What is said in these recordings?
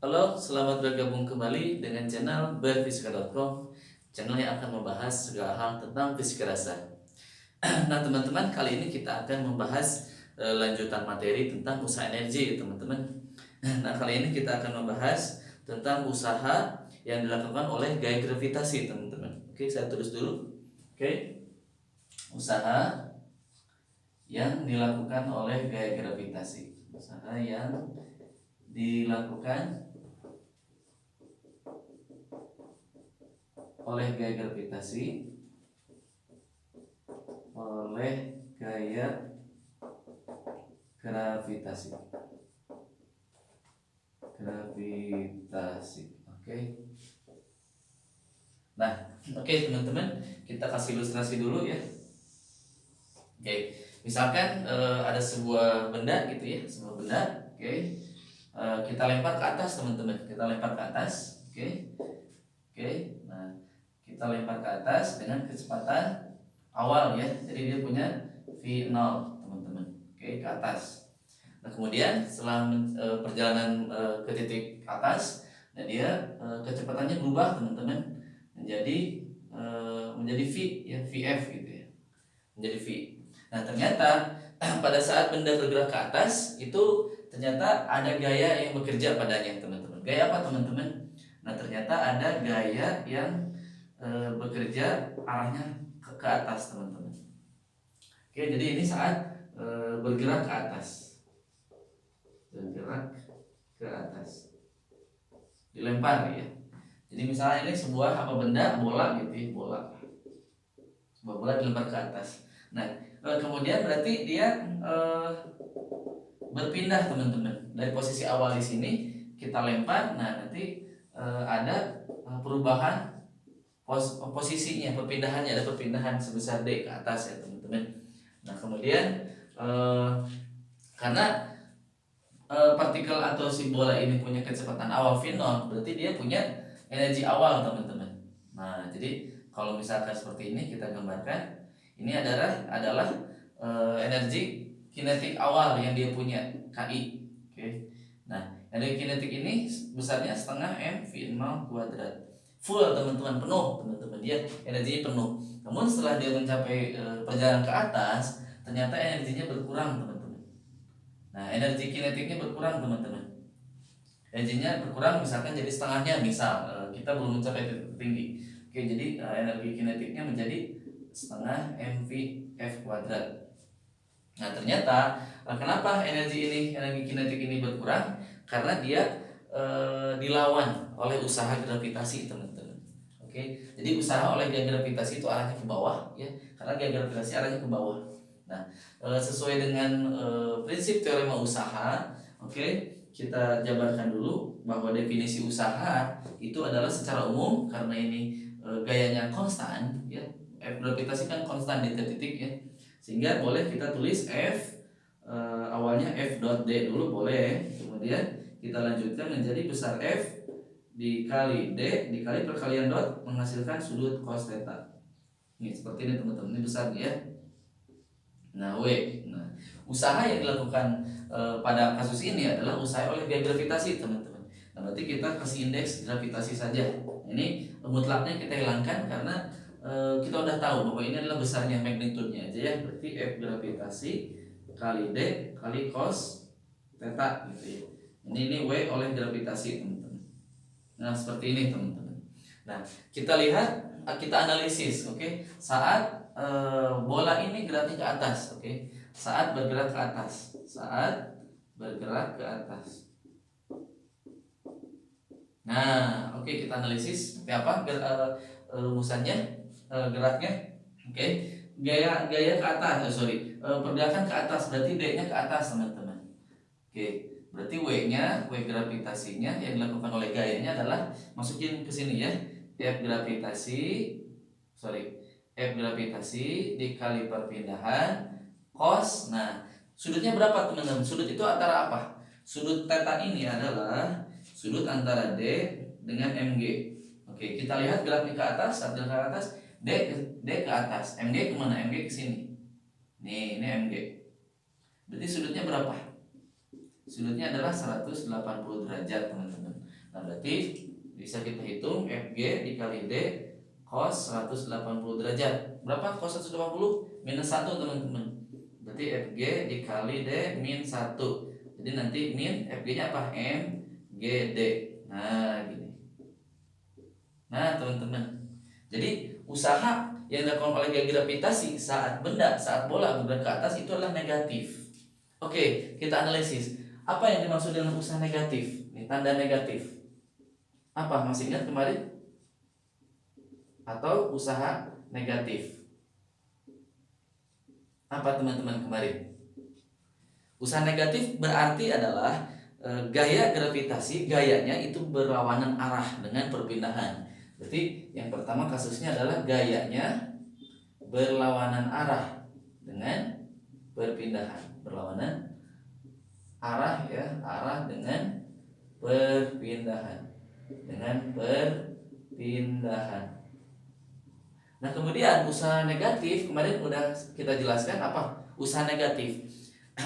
Halo, selamat bergabung kembali dengan channel berfisika.com, channel yang akan membahas segala hal tentang fisika dasar. Nah, teman-teman, kali ini kita akan membahas lanjutan materi tentang usaha energi, teman-teman. Nah, kali ini kita akan membahas tentang usaha yang dilakukan oleh gaya gravitasi, teman-teman. Oke, saya tulis dulu. Oke, usaha yang dilakukan oleh gaya gravitasi. Usaha yang dilakukan oleh gaya gravitasi oleh gaya gravitasi oke. Nah, oke, teman-teman, kita kasih ilustrasi dulu ya. Oke, misalkan ada sebuah benda gitu ya, sebuah benda. Oke. Kita lempar ke atas, teman-teman, kita lempar ke atas. Oke. Oke. Nah, kita lempar ke atas dengan kecepatan awal ya, jadi dia punya v0, teman-teman. Oke, ke atas. Nah, kemudian setelah perjalanan ke titik atas, nah dia kecepatannya berubah, teman-teman, menjadi v ya, vf gitu ya, menjadi v. Nah, ternyata pada saat benda bergerak ke atas itu ternyata ada gaya yang bekerja padanya, teman-teman. Gaya apa, teman-teman? Nah, ternyata ada gaya yang bekerja arahnya ke atas, teman-teman. Oke, jadi ini saat bergerak ke atas, bergerak ke atas, dilempar ya. Jadi misalnya ini sebuah apa benda, bola gitu ya, bola, sebuah bola dilempar ke atas. Nah, kemudian berarti dia berpindah, teman-teman, dari posisi awal di sini kita lempar. Nah, nanti ada perubahan posisinya, perpindahannya, ada perpindahan sebesar d ke atas ya, teman-teman. Nah, kemudian eh, karena partikel atau si bola ini punya kecepatan awal v0, berarti dia punya energi awal, teman-teman. Nah, jadi kalau misalkan seperti ini kita gambarkan, ini adalah energi kinetik awal yang dia punya, KI. Oke. Nah, energi kinetik ini besarnya setengah m v0 kuadrat. Full, teman-teman, penuh, teman-teman. Dia energinya penuh. Namun setelah dia mencapai perjalanan ke atas, ternyata energinya berkurang, teman-teman. Nah, energi kinetiknya berkurang, teman-teman. Energinya berkurang, misalkan jadi setengahnya, misal kita belum mencapai titik tinggi. Oke, jadi energi kinetiknya menjadi setengah mv f kuadrat. Nah, ternyata kenapa energi kinetik ini berkurang? Karena dia dilawan oleh usaha gravitasi, teman-teman. Oke, jadi usaha oleh gaya gravitasi itu arahnya ke bawah ya, karena gaya gravitasi arahnya ke bawah. Nah, sesuai dengan prinsip teorema usaha, oke, kita jabarkan dulu bahwa definisi usaha itu adalah secara umum, karena ini gayanya konstan ya, F gravitasi kan konstan di titik ya, sehingga boleh kita tulis F awalnya F dot D dulu boleh, kemudian kita lanjutkan menjadi besar F dikali D dikali perkalian dot menghasilkan sudut cos theta. Ini seperti ini, teman-teman, ini besar ya. Nah, W. Nah, usaha yang dilakukan pada kasus ini adalah usaha oleh gaya gravitasi, teman-teman. Nah, berarti kita kasih indeks gravitasi saja. Ini mutlaknya kita hilangkan karena kita udah tahu bahwa ini adalah besarnya magnitudenya aja ya. Berarti F gravitasi kali D kali cos theta gitu ya. Ini W oleh gravitasi, teman-teman. Nah, seperti ini, teman-teman. Nah, kita lihat, kita analisis, oke. Saat bola ini geraknya ke atas, oke. Saat bergerak ke atas, saat bergerak ke atas. Nah, oke, kita analisis seperti apa rumusannya, geraknya, oke. Gaya ke atas, pergerakan ke atas, berarti D-nya ke atas, teman-teman. Oke, berarti W gravitasinya yang dilakukan oleh gayanya adalah masukin ke sini ya. F gravitasi, sorry, F gravitasi dikali perpindahan cos. Nah, sudutnya berapa, teman-teman? Sudut itu antara apa? Sudut theta ini adalah sudut antara D dengan MG. Oke, kita lihat geraknya ke atas, saat gerak ke atas, D ke atas, MG kemana? MG ke sini. Nih, ini MG. Berarti sudutnya berapa? Sudutnya adalah 180 derajat, teman-teman. Nah, berarti bisa kita hitung FG dikali D cos 180 derajat. Berapa cos 180? Minus 1 teman-teman. Berarti FG dikali D min 1. Jadi nanti min FG-nya apa? MGD. Nah, gini. Nah, teman-teman. Jadi usaha yang dilakukan oleh gaya gravitasi saat bola bergerak ke atas itu adalah negatif. Oke, kita analisis. Apa yang dimaksud dengan usaha negatif? Ini tanda negatif. Apa? Masih ingat kemarin? Atau usaha negatif? Apa teman-teman kemarin? Usaha negatif berarti adalah gaya gravitasi, gayanya itu berlawanan arah dengan perpindahan. Berarti yang pertama kasusnya adalah gayanya berlawanan arah dengan perpindahan. Berlawanan arah ya, arah dengan perpindahan. Nah, kemudian usaha negatif kemarin udah kita jelaskan apa? Usaha negatif.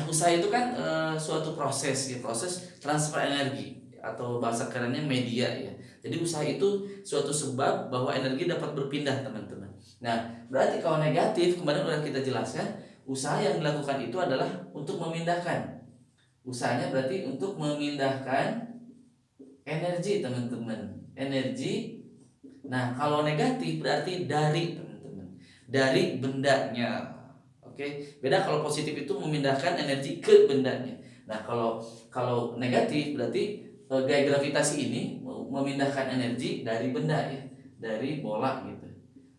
Usaha itu kan suatu proses ya, proses transfer energi atau bahasa kerennya media ya. Jadi usaha itu suatu sebab bahwa energi dapat berpindah, teman-teman. Nah, berarti kalau negatif kemarin udah kita jelaskan, usaha yang dilakukan itu adalah untuk memindahkan. Usahanya berarti untuk memindahkan energi, teman-teman. Energi. Nah, kalau negatif berarti dari, teman-teman. Dari bendanya. Oke, beda kalau positif itu memindahkan energi ke bendanya. Nah, kalau negatif berarti gaya gravitasi ini memindahkan energi dari benda ya, dari bola gitu.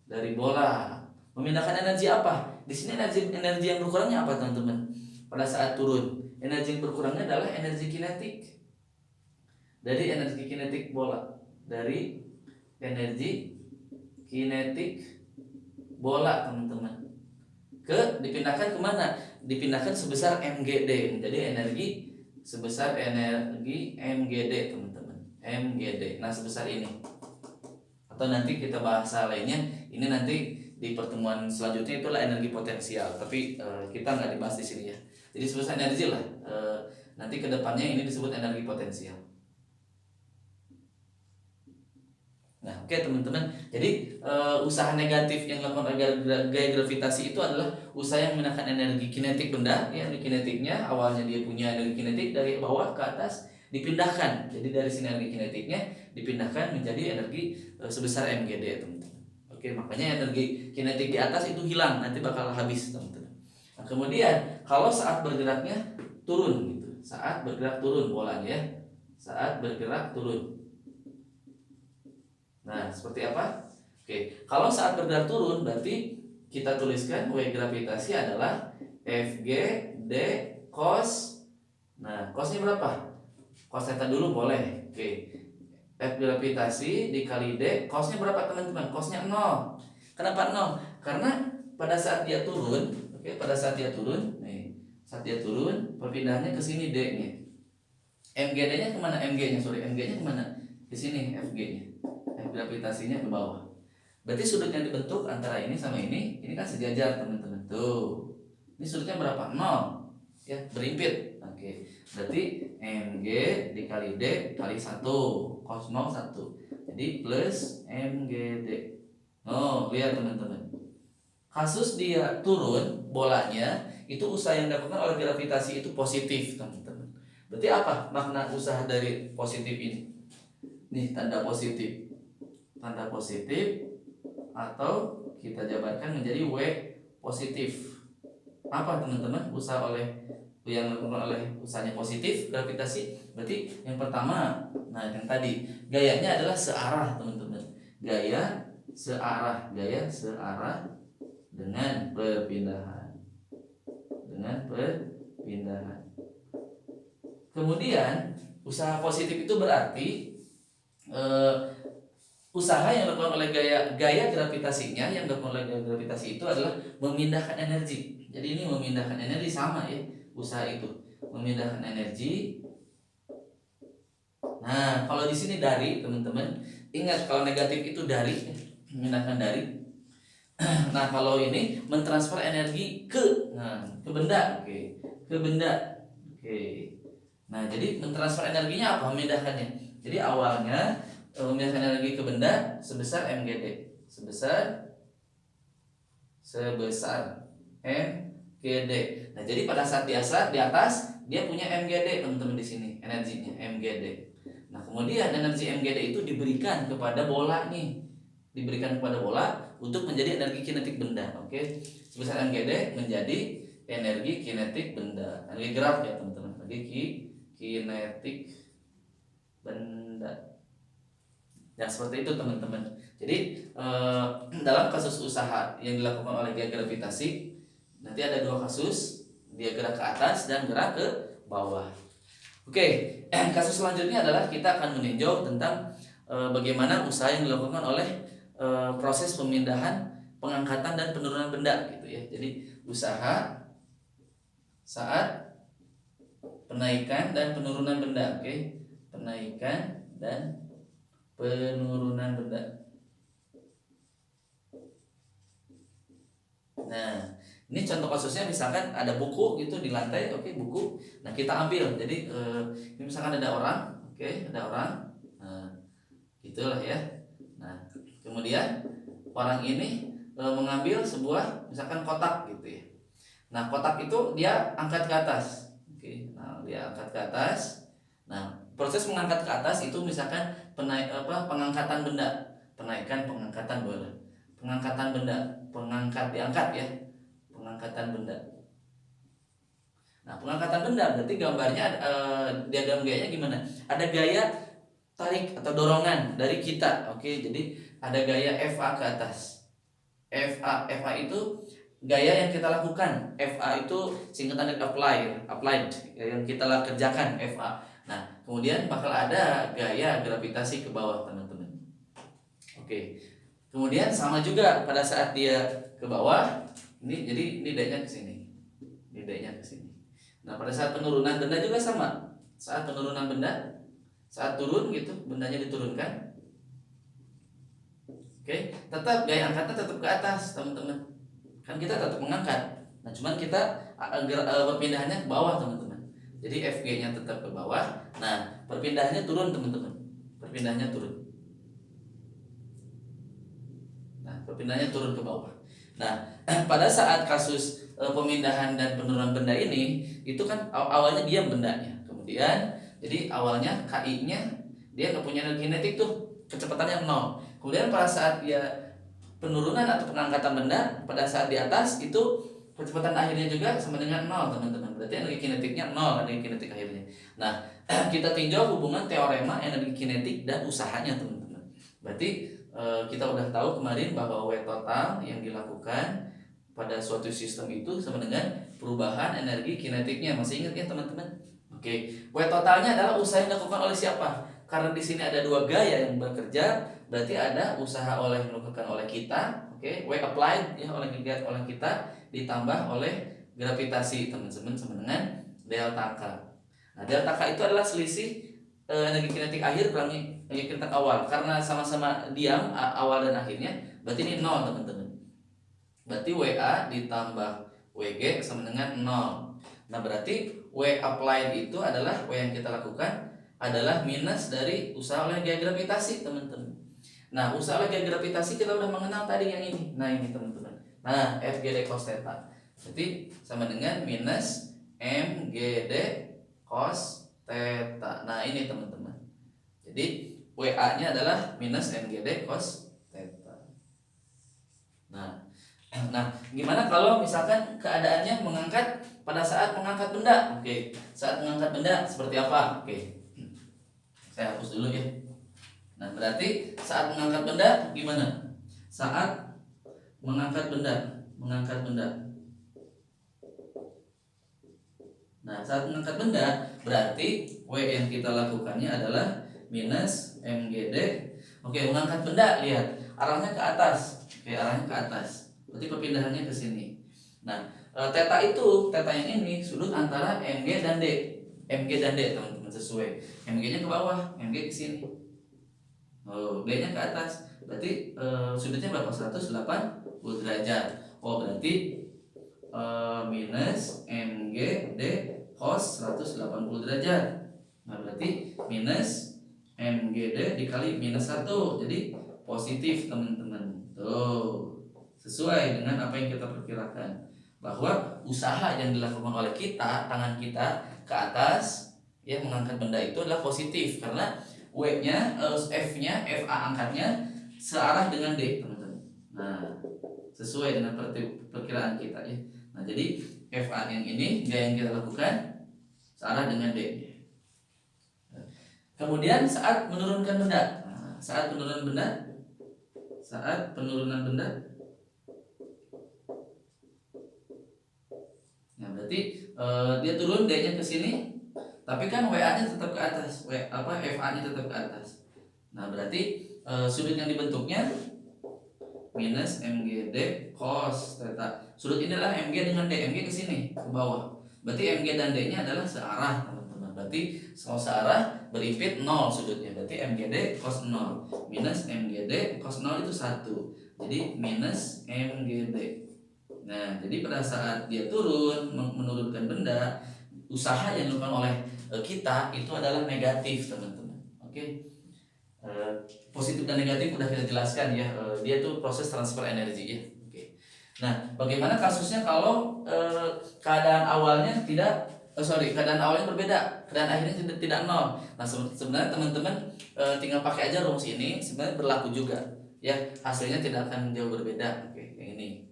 Dari bola. Memindahkan energi apa? Di sini energi yang berkurangnya apa, teman-teman? Pada saat turun, energi yang berkurangnya adalah energi kinetik. Dari energi kinetik bola. Dari energi kinetik bola, teman-teman. Dipindahkan kemana? Dipindahkan sebesar MGD. Jadi energi sebesar energi MGD, teman-teman. MGD. Nah, sebesar ini. Atau nanti kita bahasa lainnya, ini nanti di pertemuan selanjutnya itulah energi potensial. Tapi kita nggak dibahas di sini ya. Jadi sebesar energi lah. Nanti kedepannya ini disebut energi potensial. Nah, oke teman-teman. Jadi usaha negatif yang dilakukan oleh gaya gravitasi itu adalah usaha yang menggunakan energi kinetik benda, ya, di kinetiknya awalnya dia punya energi kinetik dari bawah ke atas dipindahkan. Jadi dari sini energi kinetiknya dipindahkan menjadi energi sebesar MGD, teman-teman. Oke, makanya energi kinetik di atas itu hilang, nanti bakal habis, teman-teman. Nah, kemudian kalau saat bergeraknya turun gitu. Saat bergerak turun bolanya ya. Saat bergerak turun. Nah, seperti apa? Oke, kalau saat bergerak turun berarti kita tuliskan W gravitasi adalah Fg D cos. Nah, cosnya berapa? Cos theta dulu boleh. Oke. F gravitasi dikali D, cosnya berapa, teman-teman? Cosnya 0. Kenapa 0? Karena pada saat dia turun, oke, pada saat dia turun, nih, saat dia turun, perpindahannya ke sini D-nya. MGD-nya kemana? MG-nya kemana? Ke sini FG-nya. F gravitasinya ke bawah. Berarti sudut yang dibentuk antara ini sama ini kan sejajar, teman-teman. Tuh. Ini sudutnya berapa? 0. Ya, berimpit. Oke. Berarti MG dikali D kali 1, cos 0 1. Jadi plus MGD. Oh, lihat teman-teman. Kasus dia turun bolanya, itu usaha yang dilakukan oleh gravitasi itu positif, teman-teman. Berarti apa makna usaha dari positif ini? Nih, tanda positif. Tanda positif atau kita jabarkan menjadi W positif. Apa, teman-teman? Usaha yang dilakukan oleh usahanya positif gravitasi, berarti yang pertama, nah yang tadi gayanya adalah searah, teman-teman. Gaya searah dengan perpindahan. Kemudian usaha positif itu berarti usaha yang dilakukan oleh gaya gravitasinya, yang dilakukan oleh gaya gravitasi itu adalah memindahkan energi. Jadi ini memindahkan energi sama ya. Usaha itu memindahkan energi. Nah, kalau di sini dari, teman-teman, ingat kalau negatif itu dari, memindahkan dari. Nah, kalau ini mentransfer energi ke benda, oke. Ke benda. Oke. Nah, jadi mentransfer energinya apa? Memindahkannya. Jadi awalnya memindahkan energi ke benda sebesar mgd, sebesar mgd. Nah, jadi pada saat di atas dia punya mgd teman-teman, di sini energinya mgd. Nah, kemudian energi mgd itu diberikan kepada bola nih, diberikan kepada bola untuk menjadi energi kinetik benda. Oke, sebesar mgd menjadi energi kinetik benda, energi gerak ya teman-teman, energi kinetik benda. Ya seperti itu teman-teman. Jadi dalam kasus usaha yang dilakukan oleh gaya gravitasi, nanti ada dua kasus, dia gerak ke atas dan gerak ke bawah. Oke, kasus selanjutnya adalah kita akan meninjau tentang bagaimana usaha yang dilakukan oleh proses pemindahan, pengangkatan dan penurunan benda gitu ya. Jadi usaha saat penaikan dan penurunan benda, oke? Penaikan dan penurunan benda. Nah, ini contoh kasusnya misalkan ada buku gitu di lantai, oke, buku. Nah, kita ambil. Jadi ini misalkan ada orang, oke, ada orang. Nah, gitulah ya. Nah, kemudian orang ini mengambil sebuah misalkan kotak gitu ya. Nah, kotak itu dia angkat ke atas. Oke. Nah, dia angkat ke atas. Nah, proses mengangkat ke atas itu misalkan pengangkatan benda, penaikan, pengangkatan bola. Pengangkatan benda, diangkat ya. Pengangkatan benda. Nah, pengangkatan benda berarti gambarnya diagram gayanya gimana? Ada gaya tarik atau dorongan dari kita. Oke, jadi ada gaya FA ke atas. FA itu gaya yang kita lakukan. FA itu singkatan dari applied yang kita kerjakan, FA. Nah, kemudian bakal ada gaya gravitasi ke bawah teman-teman. Oke. Kemudian sama juga pada saat dia ke bawah, ini jadi ini D-nya ke sini. Ini D-nya ke sini. Nah, pada saat penurunan benda juga sama. Saat penurunan benda, saat turun gitu, bendanya diturunkan. Oke, tetap gaya angkatnya tetap ke atas, teman-teman. Kan kita tetap mengangkat. Nah, cuman kita perpindahannya ke bawah, teman-teman. Jadi FG-nya tetap ke bawah. Nah, perpindahannya turun, teman-teman. Perpindahannya turun. Nah, perpindahannya turun ke bawah. Nah, pada saat kasus pemindahan dan penurunan benda ini, itu kan awalnya diam bendanya. Kemudian, jadi awalnya KI-nya dia nggak punya energi kinetik tuh, kecepatannya 0. Kemudian pada saat dia penurunan atau pengangkatan benda, pada saat di atas itu kecepatan akhirnya juga sama dengan 0, teman-teman. Berarti energi kinetiknya 0, energi kinetik akhirnya. Nah, kita tinjau hubungan teorema energi kinetik dan usahanya, teman-teman. Berarti kita udah tahu kemarin bahwa W total yang dilakukan pada suatu sistem itu sama dengan perubahan energi kinetiknya. Masih ingat ya, teman-teman? Oke, W totalnya adalah usaha yang dilakukan oleh siapa? Karena di sini ada dua gaya yang bekerja, berarti ada usaha yang dilakukan oleh kita, oke, W applied ya oleh kita ditambah oleh gravitasi, teman-teman, sama dengan delta K. Nah, delta K itu adalah selisih energi kinetik akhir kurangi energi kinetik awal. Karena sama-sama diam awal dan akhirnya, berarti ini 0, teman-teman. Berarti WA ditambah WG sama dengan 0. Nah, berarti W applied itu adalah W yang kita lakukan adalah minus dari usaha oleh gaya gravitasi, teman-teman. Nah, usaha oleh gaya gravitasi kita udah mengenal tadi yang ini. Nah, ini teman-teman. Nah, FGD cos theta. Jadi sama dengan minus MGD cos theta. Nah, ini teman-teman. Jadi WA-nya adalah minus MGD cos theta. Nah, gimana kalau misalkan keadaannya mengangkat pada saat mengangkat benda? Oke, saat mengangkat benda seperti apa? Oke. Saya hapus dulu ya. Nah, berarti saat mengangkat benda gimana? Saat mengangkat benda. Nah, saat mengangkat benda berarti W yang kita lakukannya adalah minus MGD. Oke, mengangkat benda, lihat arahnya ke atas. Oke, arahnya ke atas. Berarti perpindahannya ke sini. Nah, theta yang ini sudut antara MG dan D. MG dan D, teman-teman, sesuai. MG-nya ke bawah, MG ke sini. Oh, D-nya ke atas. Berarti sudutnya berapa? 180 derajat. Oh, berarti minus MG D cos 180 derajat. Nah, berarti minus MGD dikali minus 1. Jadi positif teman-teman. Tuh, sesuai dengan apa yang kita perkirakan, bahwa usaha yang dilakukan oleh kita, tangan kita ke atas ya mengangkat benda itu adalah positif, karena W-nya, F-nya, FA angkatnya searah dengan D teman-teman. Nah, sesuai dengan perkiraan kita ya. Nah, jadi FA yang ini gaya yang kita lakukan searah dengan D. Kemudian saat menurunkan benda, saat penurunan benda, nah berarti dia turun D-nya ke sini, tapi kan WA-nya tetap ke atas, FA-nya tetap ke atas. Nah berarti sudut yang dibentuknya minus MGD cos theta. Sudut inilah MG dengan D, MG ke sini ke bawah. Berarti MG dan D-nya adalah searah teman-teman. Berarti kalau searah berimpit 0 sudutnya. Berarti MGD cos 0 minus MGD cos 0 itu 1. Jadi minus MGD. Nah, jadi pada saat dia turun menurunkan benda, usaha yang dilakukan oleh kita itu adalah negatif teman-teman. Oke. Positif dan negatif udah kita jelaskan ya. Dia tuh proses transfer energi ya. Oke. Nah, bagaimana kasusnya kalau keadaan awalnya keadaan awalnya berbeda, keadaan akhirnya tidak nol. Nah, sebenarnya teman-teman tinggal pakai aja rumus ini, sebenarnya berlaku juga ya, hasilnya tidak akan jauh berbeda. Oke, yang ini.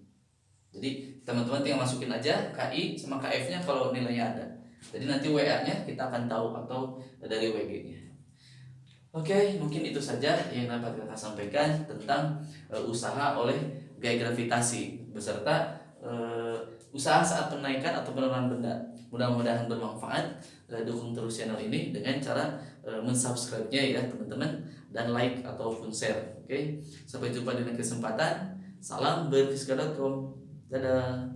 Jadi teman-teman tinggal masukin aja KI sama KF-nya kalau nilainya ada. Jadi nanti WA-nya kita akan tahu atau dari WG-nya. Oke, mungkin itu saja yang dapat kita sampaikan tentang usaha oleh gaya gravitasi beserta usaha saat penaikan atau penurunan benda. Mudah-mudahan bermanfaat. Dukung terus channel ini dengan cara mensubscribe-nya ya teman-teman, dan like ataupun share. Oke, sampai jumpa di lain kesempatan. Salam berfiska.com. Dadah.